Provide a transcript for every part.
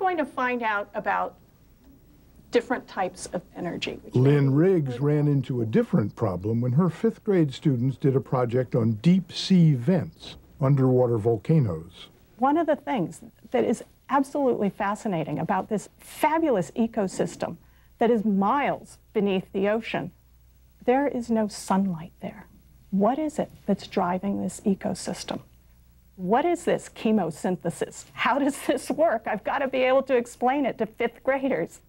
going to find out about different types of energy. Lynn Riggs ran into a different problem when her 5th grade students did a project on deep sea vents, underwater volcanoes. One of the things that is absolutely fascinating about this fabulous ecosystem that is miles beneath the ocean, there is no sunlight there. What is it that's driving this ecosystem? What is this chemosynthesis? How does this work? I've got to be able to explain it to 5th graders.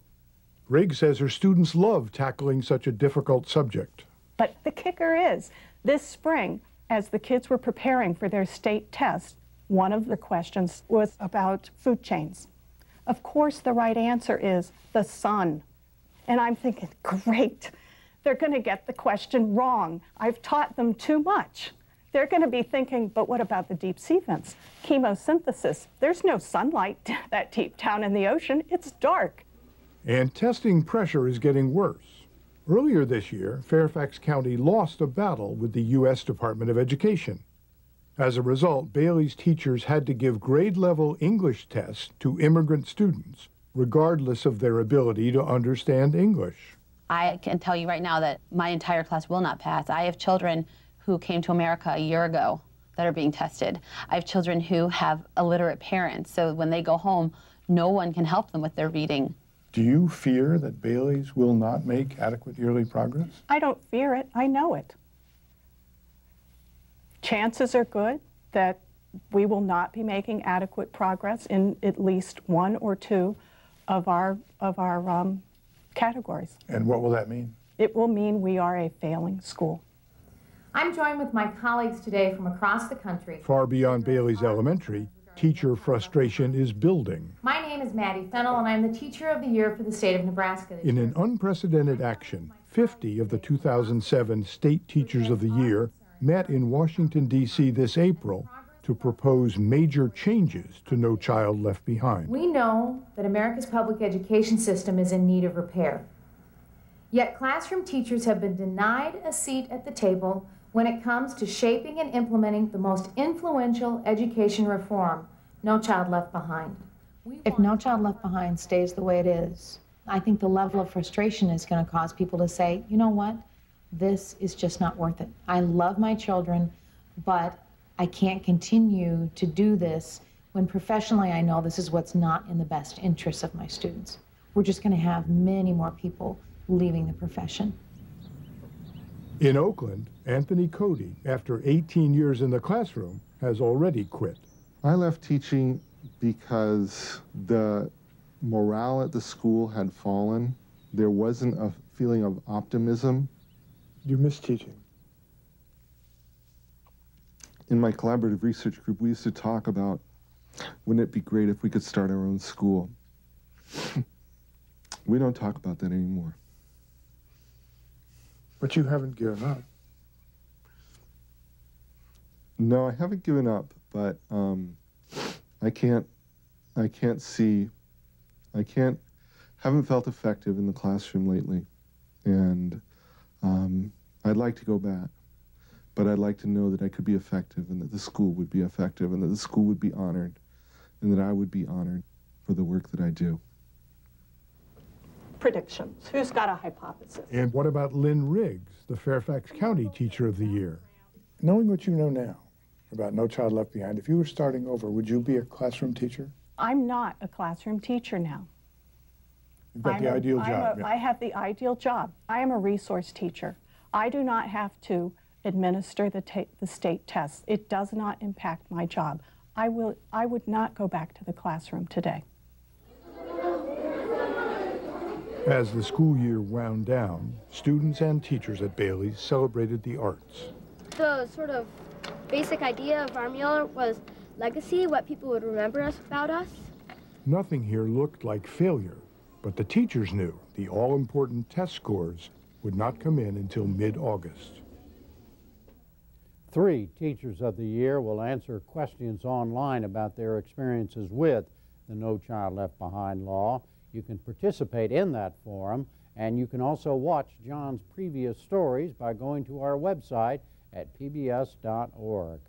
Riggs says her students love tackling such a difficult subject. But the kicker is, this spring, as the kids were preparing for their state test, one of the questions was about food chains. Of course, the right answer is the sun. And I'm thinking, great, they're going to get the question wrong. I've taught them too much. They're going to be thinking, but what about the deep sea vents? Chemosynthesis. There's no sunlight that deep down in the ocean. It's dark. And testing pressure is getting worse. Earlier this year, Fairfax County lost a battle with the U.S. Department of Education. As a result, Bailey's teachers had to give grade-level English tests to immigrant students, regardless of their ability to understand English. I can tell you right now that my entire class will not pass. I have children who came to America a year ago that are being tested. I have children who have illiterate parents, so when they go home, no one can help them with their reading. Do you fear that Bailey's will not make adequate yearly progress? I don't fear it. I know it. Chances are good that we will not be making adequate progress in at least one or two of our categories. And what will that mean? It will mean we are a failing school. I'm joined with my colleagues today from across the country. Far beyond Bailey's Elementary, teacher frustration is building. My name is Maddie Fennell, and I'm the Teacher of the Year for the state of Nebraska this year. In an unprecedented action, 50 of the 2007 State Teachers of the Year met in Washington, D.C. this April to propose major changes to No Child Left Behind. We know that America's public education system is in need of repair. Yet classroom teachers have been denied a seat at the table when it comes to shaping and implementing the most influential education reform, No Child Left Behind. If No Child Left Behind stays the way it is, I think the level of frustration is going to cause people to say, you know what, this is just not worth it. I love my children, but I can't continue to do this when professionally I know this is what's not in the best interests of my students. We're just going to have many more people leaving the profession. In Oakland, Anthony Cody, after 18 years in the classroom, has already quit. I left teaching because the morale at the school had fallen. There wasn't a feeling of optimism. You miss teaching? In my collaborative research group, we used to talk about, wouldn't it be great if we could start our own school? We don't talk about that anymore. But you haven't given up. No, I haven't given up, but haven't felt effective in the classroom lately. And I'd like to go back, but I'd like to know that I could be effective and that the school would be effective and that the school would be honored and that I would be honored for the work that I do. Predictions. Who's got a hypothesis? And what about Lynn Riggs, the Fairfax County Teacher of the Year? Knowing what you know now about No Child Left Behind, if you were starting over, would you be a classroom teacher? I'm not a classroom teacher now. You've got the ideal job. I have the ideal job. I am a resource teacher. I do not have to administer the state tests. It does not impact my job. I would not go back to the classroom today. As the school year wound down, students and teachers at Bailey's celebrated the arts. The sort of basic idea of our meal was legacy, what people would remember about us. Nothing here looked like failure, but the teachers knew the all-important test scores would not come in until mid-August. 3 Teachers of the Year will answer questions online about their experiences with the No Child Left Behind law. You can participate in that forum, and you can also watch John's previous stories by going to our website at pbs.org.